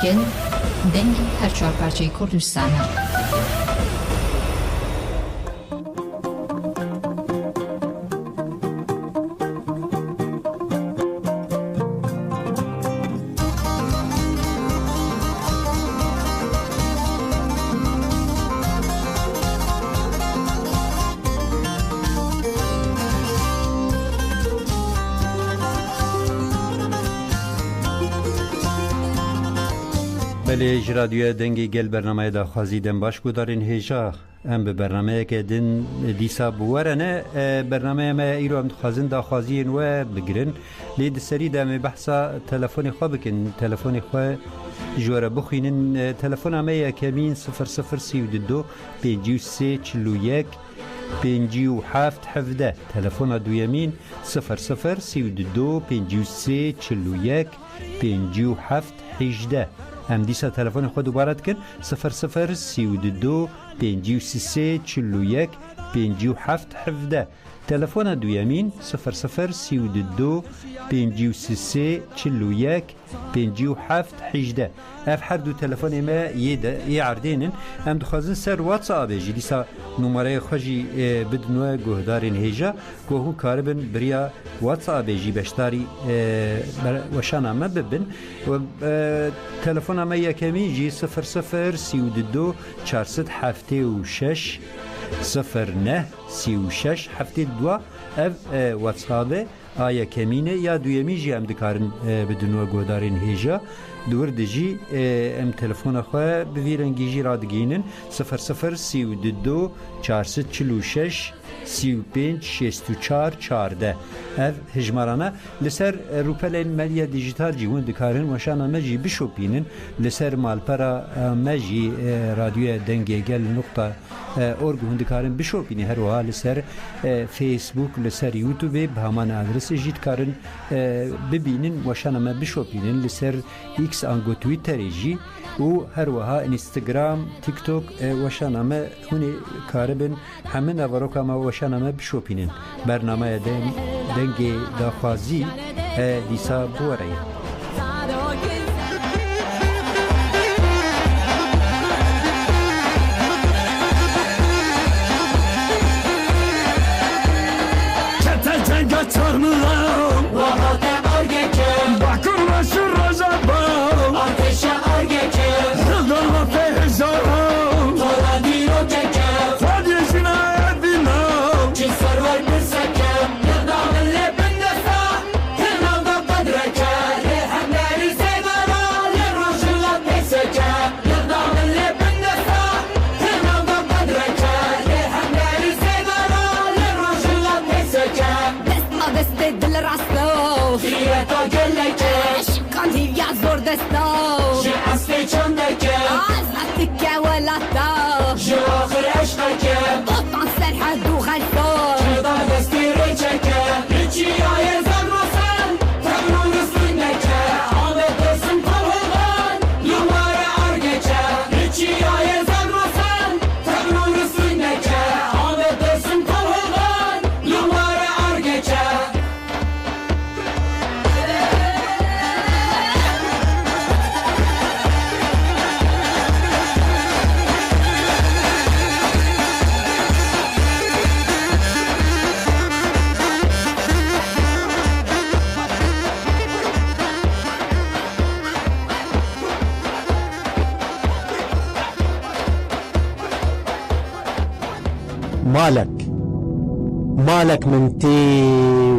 گل دنگی هر چهار پرچه کردستانه. بله رادیو دنگی گل برنامه دا خوازیدن باش گودارین هیجا ام به برنامه که دن دیسا بورنه برنامه ما ایرو هم خوازن دا خوازین و بگرن لید سری دم بحثا تلفن خواه بکن تلفن خواه جوره بخوینن تلفن همه یکمین 0032 5341 57 تلفن دویمین 0032 5341 57 18 هم دیسا تلفن خود دوباره کن 0032 53 41 57 17 تلفن دویمین 0032 53 41 57 18 اف هر دو تلفن ما یه عردینن هم دخوازن سر واتساب جی دیسا نمره خوشی بدنوه گهدارین هیجا گوهو کاربن بریا واتساب جی بشتاری وشانا ما ببن و تلفن ما یکمی جی 0032 476 09 36 72 اف واتسابه آیا کمینه یا دویمی جی هم دکارن بدنوه گهدارین هیجا دور دجی ام تلفن خواه بویرنگی جی را دگینن 0032 446 35 64 14 اف هجمارانه لسر روپلین مالیا دیجیتال جیون دکارن وشانا مجی بشوپینن لسر مالپرا مجی رادیو دنگی گل نقطه اورگ هندکارن بشوپینی هر وها لسر فیسبوک لسر یوتیوب به همان آدرس جیت کارن ببینن وشانا ما بشوپینن لسر ایکس آنگو تویتر جی و هر وها اینستاگرام تیک توک وشانا ما هونی کاربن همه نواروکا ما وشانا ما بشوپینن برنامه دنگی داخوازی دیسا بوره Tanrım Vahate argecem Bakırma şu razabam Ateşe argecem Yıldırma feyzarım Tola diro kekem Fadiyesine edinam Çin sarvar bir sekem Yıldamın lepinde sağ Tırnavda kadreke Lehemleri sevara Lerroşula pesekem Yıldamın lepinde sağ Tırnavda kadreke Lehemleri sevara Lerroşula pesekem دست دل راستو دیگه تا گلکه عشقان هی زور دستو جی اصلی چندکه از هتکه ولاتا جی آخر عشقکه بطان سرحد و غلطو جدا دستی ریچکه ریچی آی زن روسن تبرو رسوی نکه آمه درسم پرهوان یومار ارگکه ریچی آی زن روسن تبرو رسوی نکه آمه درسم پرهوان یومار ارگکه مالك من تي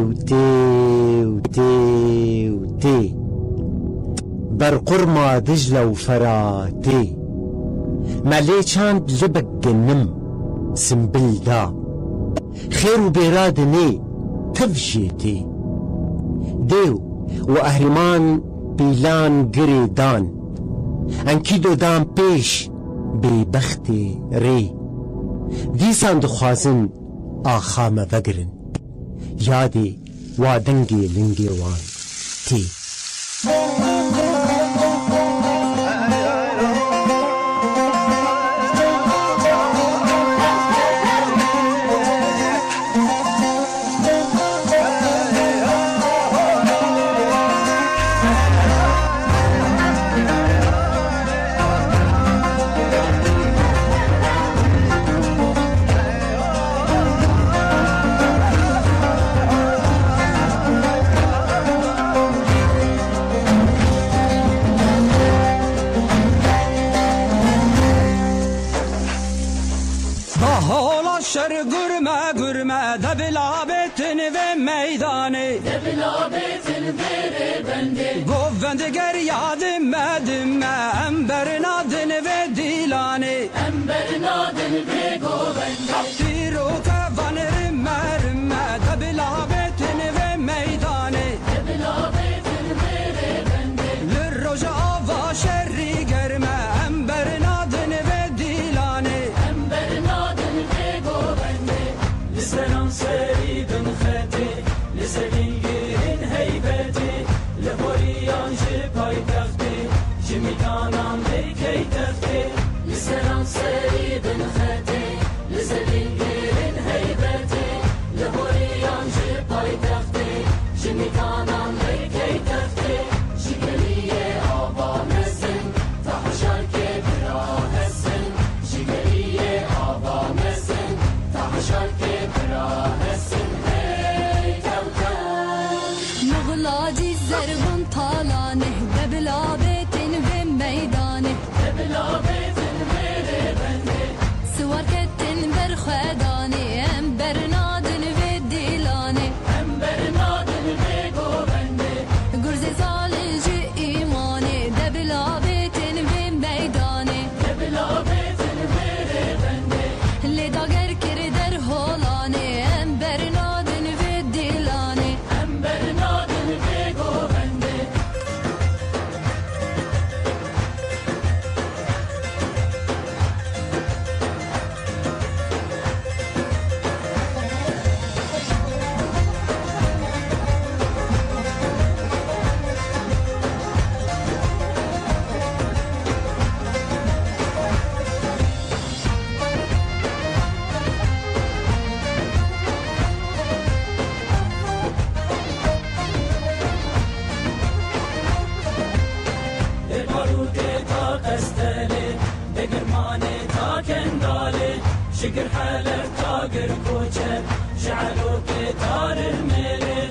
وتي وتي وتي برقرما دجلة وفراتي ماليشان بلبك جنم سنبل دا خير وبيرادني تفجيتي ديو وأهرمان بيلان قريدان انكيدو دان بيش ببختي ري دیسان دخوازن آخامه وگرن یادی وادنگی لنگی وان تی Bahola şer gürme gürme de bilabetin ve meydanı Govvendi ger yadımme dümme Emberin adını ve dilanı Kaptiru kevanı rimme rimme de bilabetin ve meydanı Lirroja ava şerri germe Emberin adını ve dilanı لسلام سري بن خاتي لسلينجين هيبتي لهوريان جباي تختي جمي كانان لكي تختي لسلام سري بن خاتي لسلينجين هيبتي لهوريان جباي تختي جمي كانان لكي تختي شكرية أبا مزن تحشر كبرا هسن شكرية أبا مزن تحشر كبرا هسن هي كوكب مغلاجي زربن طالانه دبلا بيتن في ميدانه دبلا بيتن ميري بندي سوار كتن برخداني امبر نادن في ديلانه أمبر نادن بيقو بندي قرزي صالجي ايماني دبلا بيتن في ميدانه دبلا بيتن ميري بندي اللي داگر كردر هولانه امبر نادن في ديلانه أمبر نادن بيقو بندي باروتي تا قستلي بقرماني تا كندالي شقر حلب تا قركوچة جعلوك تار الميلي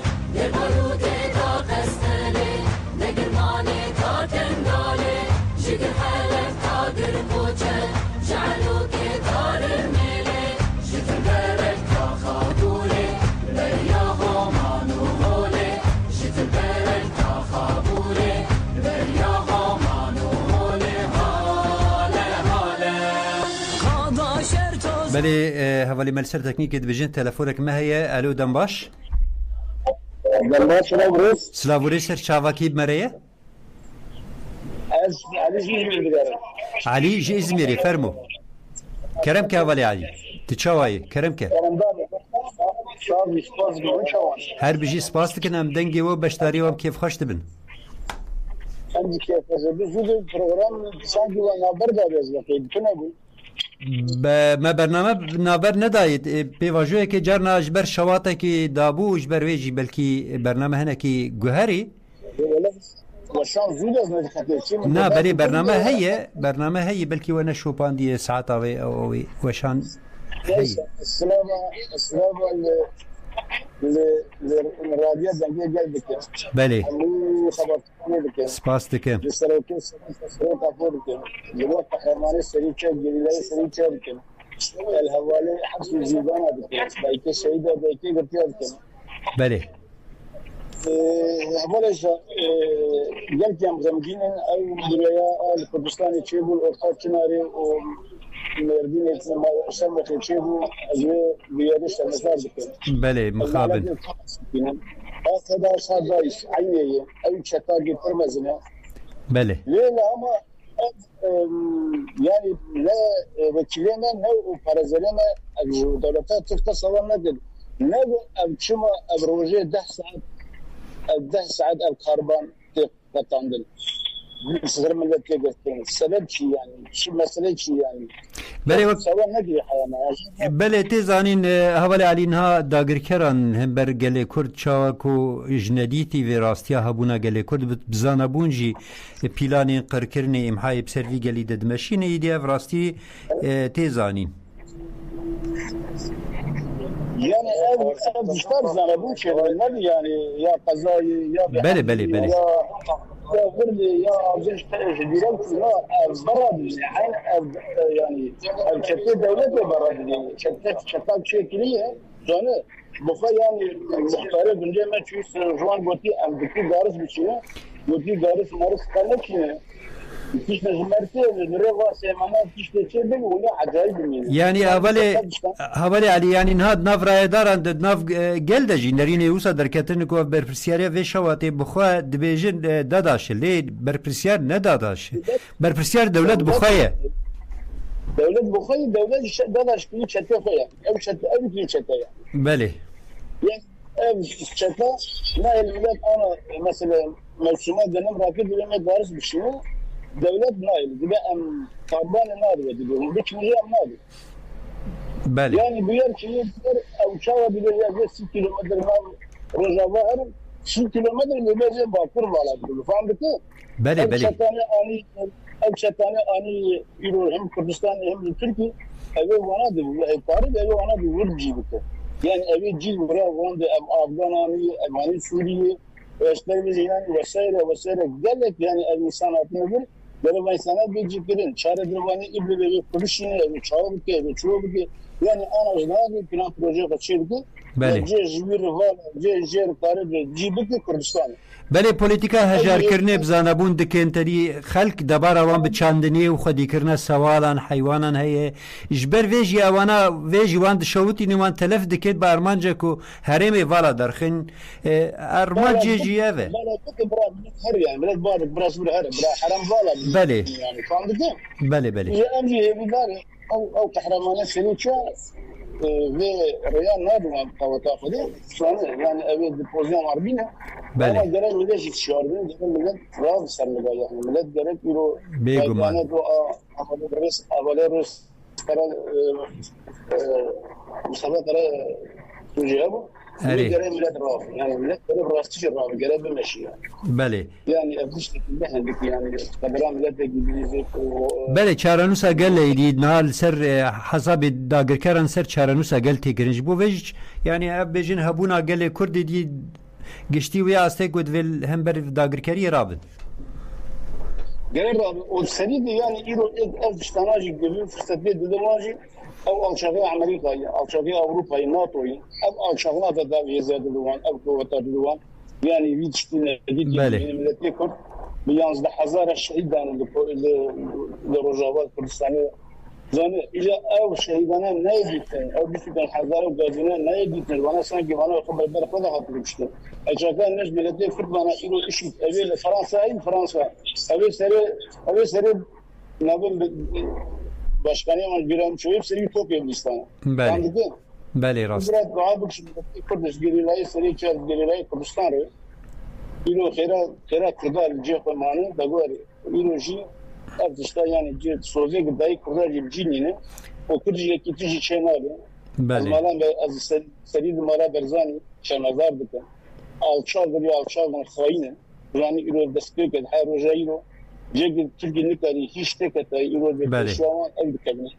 باروتي تا قستلي نقرماني تا كندالي شقر حلب تا قرقوچة جعلوك دار الميلي شتر برك تا خابولي برياهم عنو هولي شتر برك تا خابولي برياهم عنو هولي هالي هالي قاضى شرطوز بله هوالی ملسر تکنیک دبیجن تلفونک ما هي الو دنباش دنباش نبرس سلاوری سر چاواکی بمریه از علی زیزمی بدارم علی جی ازمیری فرمو کرم که هوالی علی تچاوایی کرم که رمضان شاب سپاس گون شوان هر بجی سپاس دکن ام دنگی و بشتاری و ام کیف خوش دبن عندي كيف بزود البروغرام سانكي وانا بردا بيزلقي بتنقل ما برنامه نابر نداید پیواجوه که جرنا اجبر شواته که دابو اجبر ویجی بلکی برنامه هنه که گوهری وشان زود از نتخطي نه بلی برنامه هی بلکی و نشوپان دی ساعت آوی اوی وشان هی السلام للراديو دنگي قلبك بله اللي خبرتني سپاس دکم لسروكي سروكا فورك جوات حرماني سريكا جليلاي سريكا بكن الهوالي حبس الزيدانة بكن بايكي شهيدة بايكي قرتيا بكن بله هوالي قلت يا مغمدين او مدريا الكردستاني تشيبو الأرقاد كناري مردين شرمك تشيبو أجوي بيادش المزار بكن بله مخابن هذا صار رئيس عينيه أي شتاقي ترمزنا بله ليلة أما يعني لا وكيلنا نو بارزلنا الدولتات تختص ولا نقد نو أبشما أبروجي 10 ساعات الكربون تقطعن صغر من الوقت السبب شيء يعني شو مسألة شيء يعني بله سواء ندري حيانا بله تزانین هوالی علین ها داگر کران هم بر گله کرد چاوکو جندیتی و راستیا هبونا گله کرد بزانا بونجی پیلانی قرکرنی امحای بسروی گلی ددمشین ایدیا و راستی تزانین يعني أنا بشتغل زنبوك يعني يا قضايا يا بله وردي يا عزيز ديران لا براد يعني شتى دولة براد شتى شكلية جانا بخا يعني مختلف من جمع شيء جوان قلتي أم دكتي دارس بشيء قلتي دارس مارس كلام شيء كيش نجمرتي نرجع سيمانا كيش تشبه ولا عجائب مني يعني هبالي علي يعني نهاد ناف رايدار عند ناف جلدجي نريني وسا دركتن كو برپرسیاریا و شواتی بخوا دبیجن داداش لی برپرسیار نداداش برپرسیار دولت بخوایه دولت بخوي دولت داداش كل شتى خويا أو شتى أو كل شتى بله يعني أو شتى ما الولاد أنا مثلا موسومات دنم راكد لما دارس بشنو دولت نايل دبا أم طبعا نادي ودبا بيش مجال نادي بله يعني بيار كيلو أو شاوا بيار 6 كيلومتر ما رجاء 6 كيلومتر اللي بيجي باكر ولا بقول فهمت بله بله أو شتاني أني يروح هم كردستان هم تركي أبي وانا ده قارب أبي وانا ده ورد جيبك يعني أبي جيب برا وانا ده أفغان أماني سورية وأشتري زينان وسائر قال لك يعني الإنسانات نقول لما الإنسانات بيجي كذا شارع درواني إبلي بيجي كلشين أبي شاور كي أبي شو بكي يعني أنا جنابي كنا بروجي قتشير كي جي جبير رفال جي قارب جيبك كردستان بله پولیتیکا هجارکرنه بزانبون دکینتری خلق دبار اوان بچاندنی و خودی کرنه سوالان حیوانان هیه اجبر ویجی اوانا ویجی وان دشوتی نیوان تلف دکید با ارمانجا کو هرمی والا درخین ارمان جیجی اوه بله بك برا هر يعني بلاد بارك براس برا حرام والا بله يعني فهمت بله بله يا أمي هي بداري أو كحرمانة سنيتشا في ريال نادم أو تأخذه يعني أبي ديبوزيون عربينا بله أنا جرى ملاش يتشاردين جرى ملاد راضي صار ملاك يعني ملاد جرى يرو بيجو أنا دو أباليروس ترى مسابقة ترى تجيبه جرى ملاد راضي يعني ملاد جرى براستيش راضي جرى بمشي بله يعني أبديش تكلمها بك يعني قدران ملاد إنجليزي بله چارانوسا گل ایدید نال سر حساب داگرکران سر چارانوسا گل تیگرنج بو ویج يعني اب بيجن هبونا گل کرد دی گشتی ویا استه گود ول هم بر داگرکری رابط غير والسريد يعني يرو ألف شتناجي قبل فرصة بيد دماجي أو شغله أمريكا أو شغله أوروبا ناتو أو شغله تداوي زاد دوان أو قوة دوان يعني ويتشتنا جديد من التيكون بيانز بحزار الشهيدان لرجاوات كردستانية زين إذا أو شهيدانا نايدين أو بيفيدان حزار وجازنا نايدين وانا سانجي وانا خبر بالك ولا خاطر بشتى أجاكان ناس بلدي فرضنا إلو إشي أبي فرنسا أبي سري نابن başkanı var giren çoğu seri top Hindistan'a. بله بله راست Biraz daha bu şimdi Kurdiş gerilayı seri çal gerilayı Kurdistan'a. İlo khera Kurdal cehmanı da var. İlo ji artışta yani soze gıdayı Kurdal cimcini o Kurdiş'e kitişi çenalı. بله Malan ve az seri numara berzani çenazar dıkı. Alçaldır xayine. Yani İlo destek et her rojaylo. جيجي تلقي نكاري هيش تكتا يروح بالشوان أو بكبني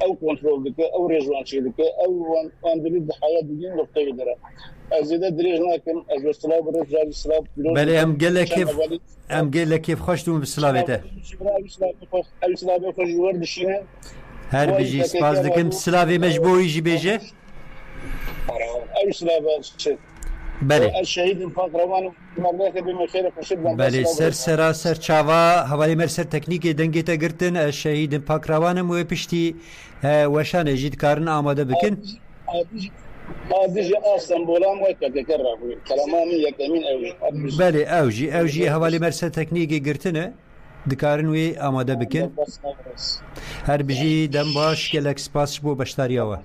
أو كنترول بك أو رجوان شيء بك أو واندريد الحياة بدين نقطة يدرا أزيد دريجنا كم أزوستلاب رجال السلاب بله أم قال لك كيف خشتم بالسلابته السلاب يخرج ورد الشينا هر بيجي سباز دكم سلابي مجبوري يجي بيجي أو سلاب بله الشهيد انفاق روان مبارك بما خير فشد بله سر چاوا حوالی مر سر تکنیک دنگی تا گرتن الشهید پاک روانم و پشتی وشان جید کارن آماده بکن هذه اصلا بولام وتذكرها كلامي يكمن بله اوجي حوالی مر سر تکنیک گرتن دکارن وی آماده بکن هر بجی دم باش گلک سپاس بو بشتاریاوه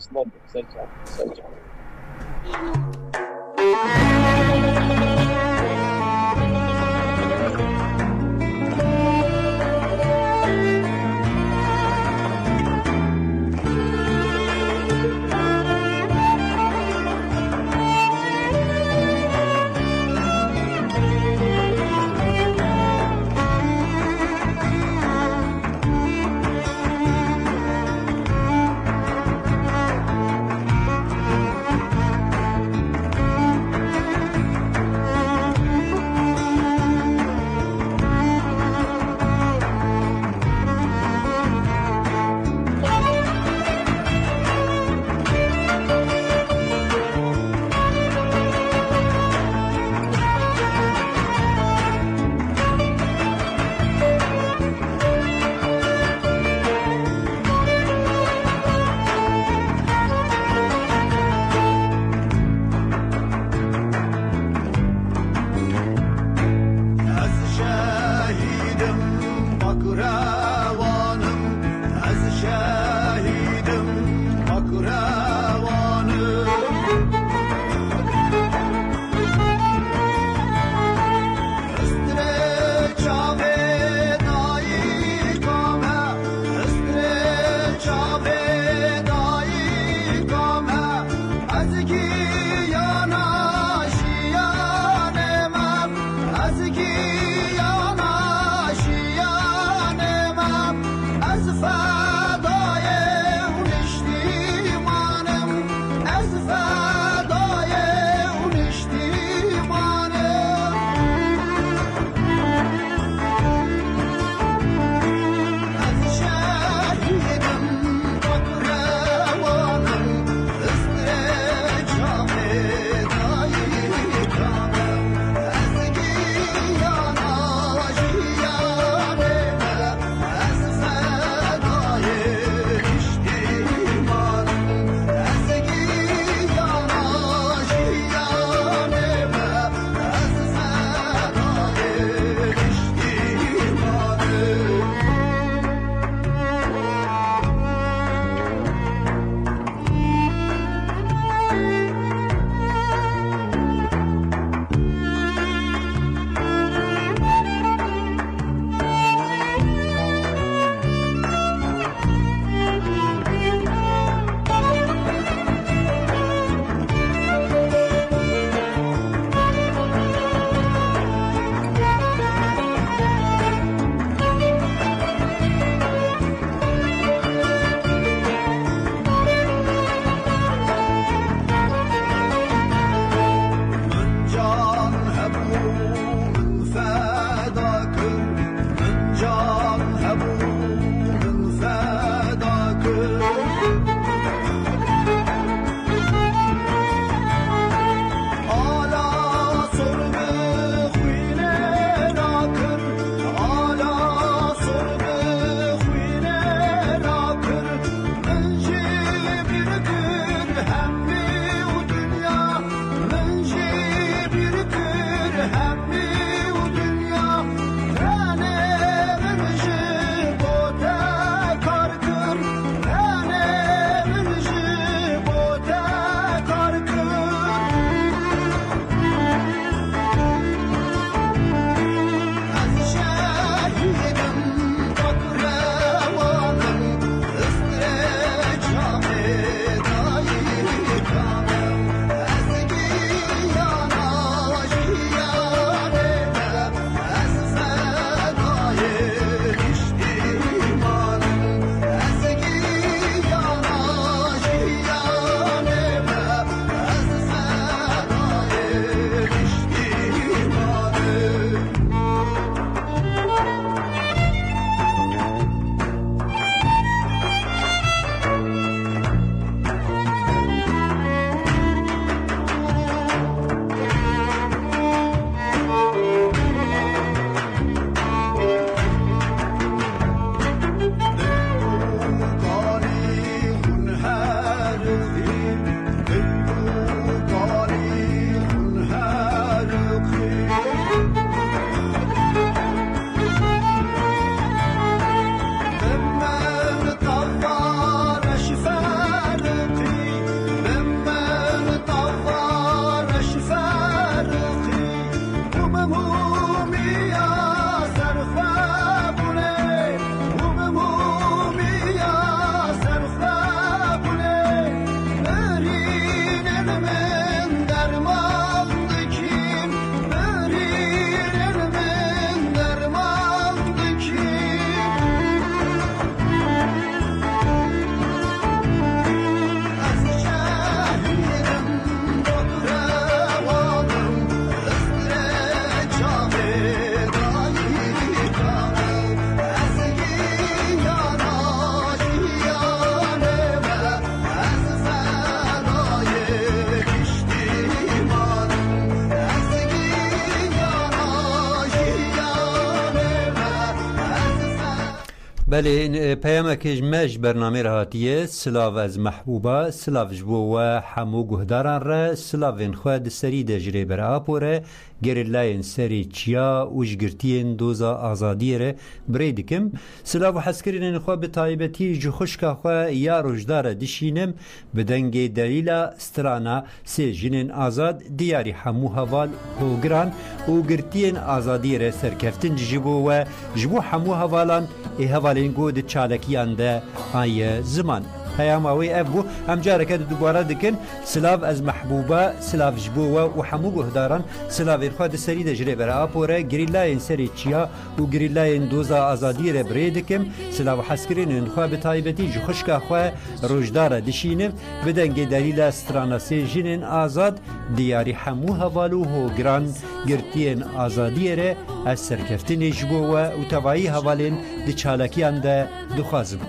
بله پیامک مج برنامه راحتیه سلاو از محبوبه سلاو جبو و حمو گهداران را سلاوین خود سری دجره بر آپوره گریلاین سری چیا وشگرتین دوزا آزادی را بریدکم سلاو حسکرین خود به طایبتی جو خشکا خود یا روشدار دشینم بدنگ دلیل سترانا سی جنین آزاد دیاری حمو هوال هوگران و گرتین آزادی را سرکفتن جبو و جبو حمو هوالان هوالین گود چالکیان ده آیه زمان پیام اوی ابو هم جارکه دوباره دکن سلاو از محبوبه سلاو جبوه و حمو گهداران سلاوین خود سری دجره بر آپوره گریلاین سری چیا و گریلاین دوزا آزادی را بریدکم سلاو حسکرین خواه به طایبتی جو خشکا خواه روشدار دشینم بدنگ دلیل استراناسی جنین آزاد دیاری حمو هوالو هوگران گرتین آزادی را از سرکفتین جبوه و تبایی هوالین دی چالکیان ده دخوازم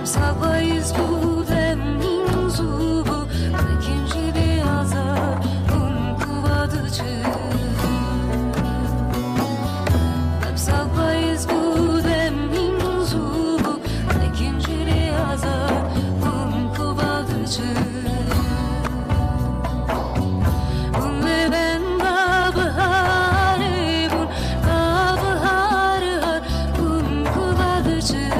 Sabahız bu deminizu bu ikinci bir azar kuvadıcı Sabahız bu deminizu bu ikinci bir azar kuvadıcı Unle ben da baharı bun da baharı kuvadıcı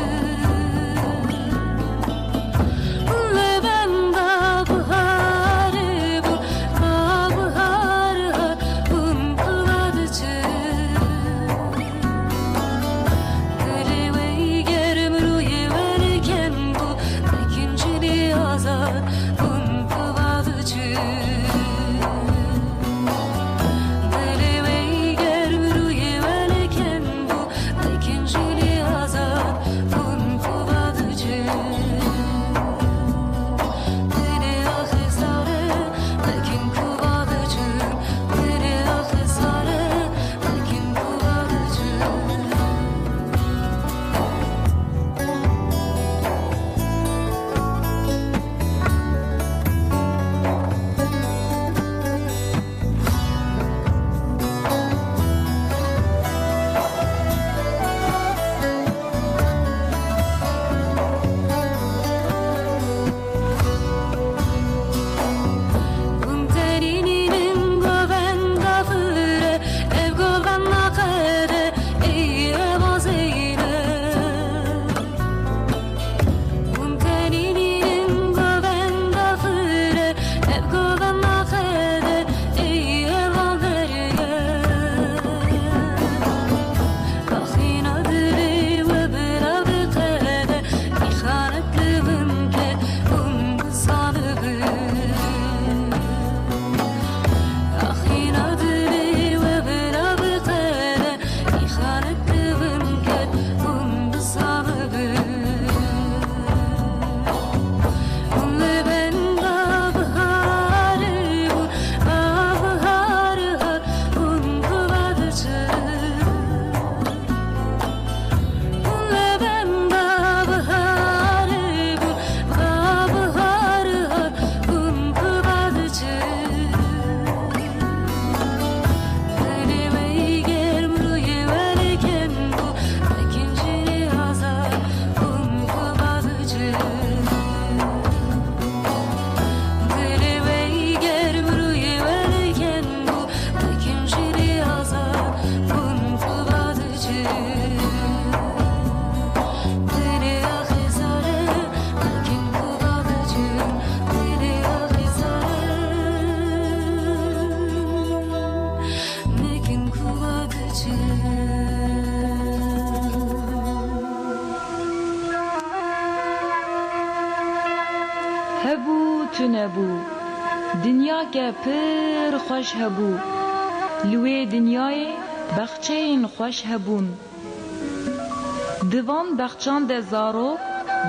نبو دنیا که پر خوش هبو لوی دنیای بخچین خوش هبون دوان بخچان ده زارو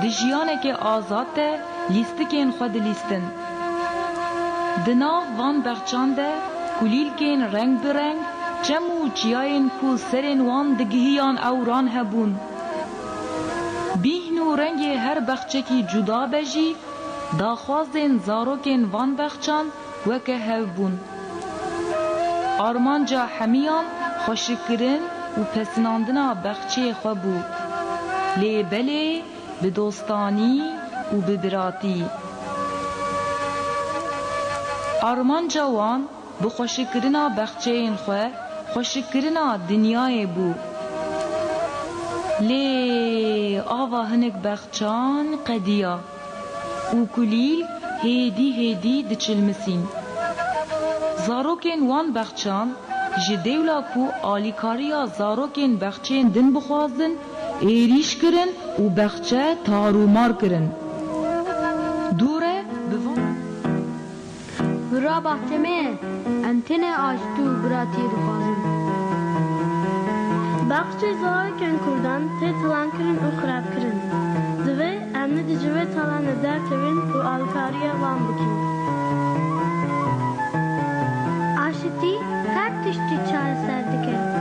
دجیانه که آزاد ده لیستکین خود لیستن دناف وان بخچان ده کلیلکین رنگ برنگ چمو چیاین کو سرین وان دگهیان اوران هبون بیهنو رنگ هر بخچکی جدا بجی داخوازین زاروکین وان بخچان وکه هبون آرمانجا همیان خوشکرین و پسناندنا بخچه خو بو لی بله به دوستانی و به براتی آرمان جوان به خوشکرنا بخچه خو خوشکرنا دنیای بو لی آوا هنک بخچان قدیا و کلیل هیدی دچلمسین زاروکین وان بخچان جدیولا کو آلیکاریا زاروکین بخچین دن بخوازن ایریش کرن و بخچه تارومار کرن دوره بوان برا بحتمه انتنه آشتو براتی دخوازن بخچه زاروکین کردن تی تلان کرن و خراب کرن دوه امنه دجوه تلان در تبین و آلیکاریا وان بکن آشتی هر تشتی چار سر دکه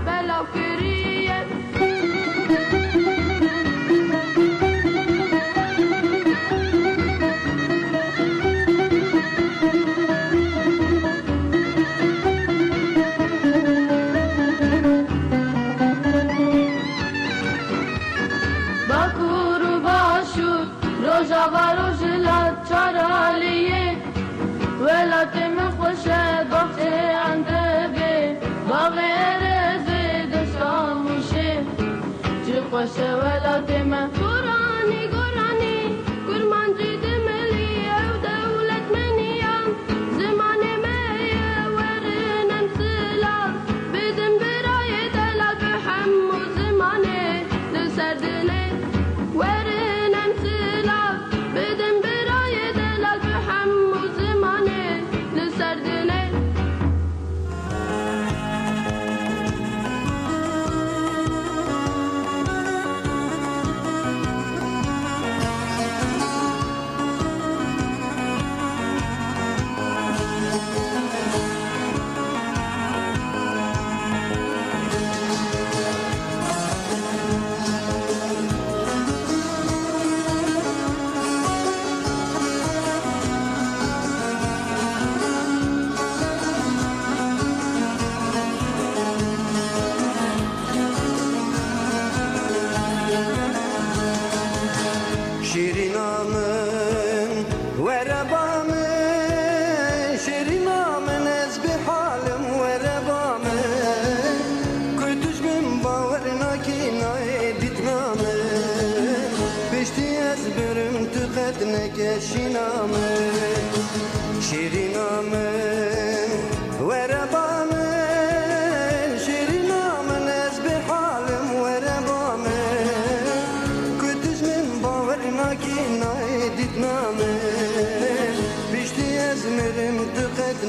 Bella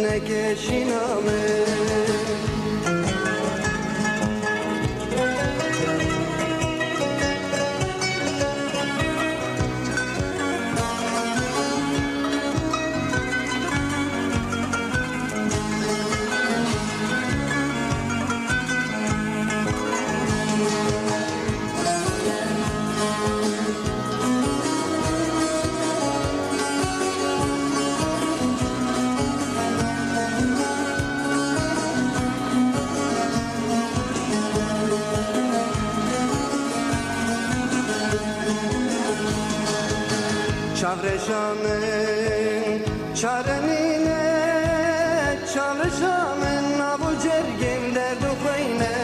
نکشینامه Çalışamın, çarenine, çalışamın, avu cergimde dukayne,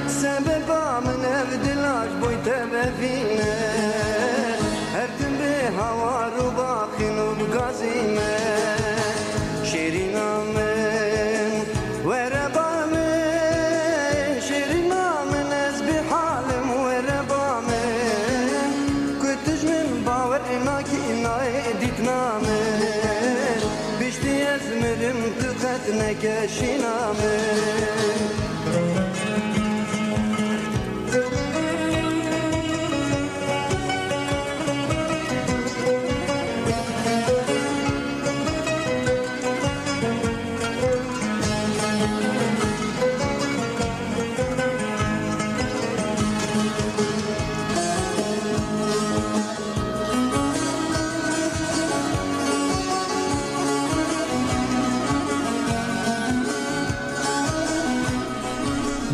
sebebamın evdilaş boy tebefine, her gün bir hava rubakin ul gazime, şirinamın, verebamın, şirinamın, ezbi halim verebamın, kütücmün baver inaki ditname bişti ezmirim tıkat nekeşiname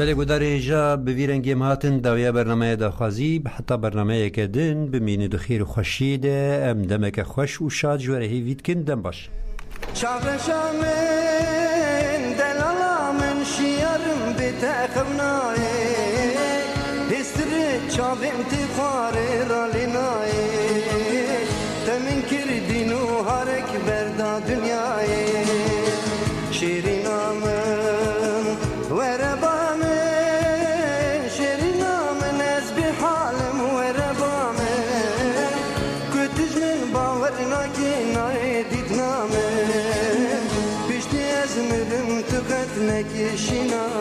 بله گودار ایجا بویرن گیم هاتن داویا برنامه داخوازی حتی برنامه کدن بمینی دو خیر و خوشیده ام دمک خوش و شاد جوره هیوید کن دم باش چاوشامن دلالامن شیارم بتاخمنای هستری چاوم تخاره رالینای تمن کردین و هرک بردا دنیای شیرینامن وربامن شیرینامن از به حالم وربامن کتجن باور ناکی دیدنامن بیشتی از مدم تو قد نکشینام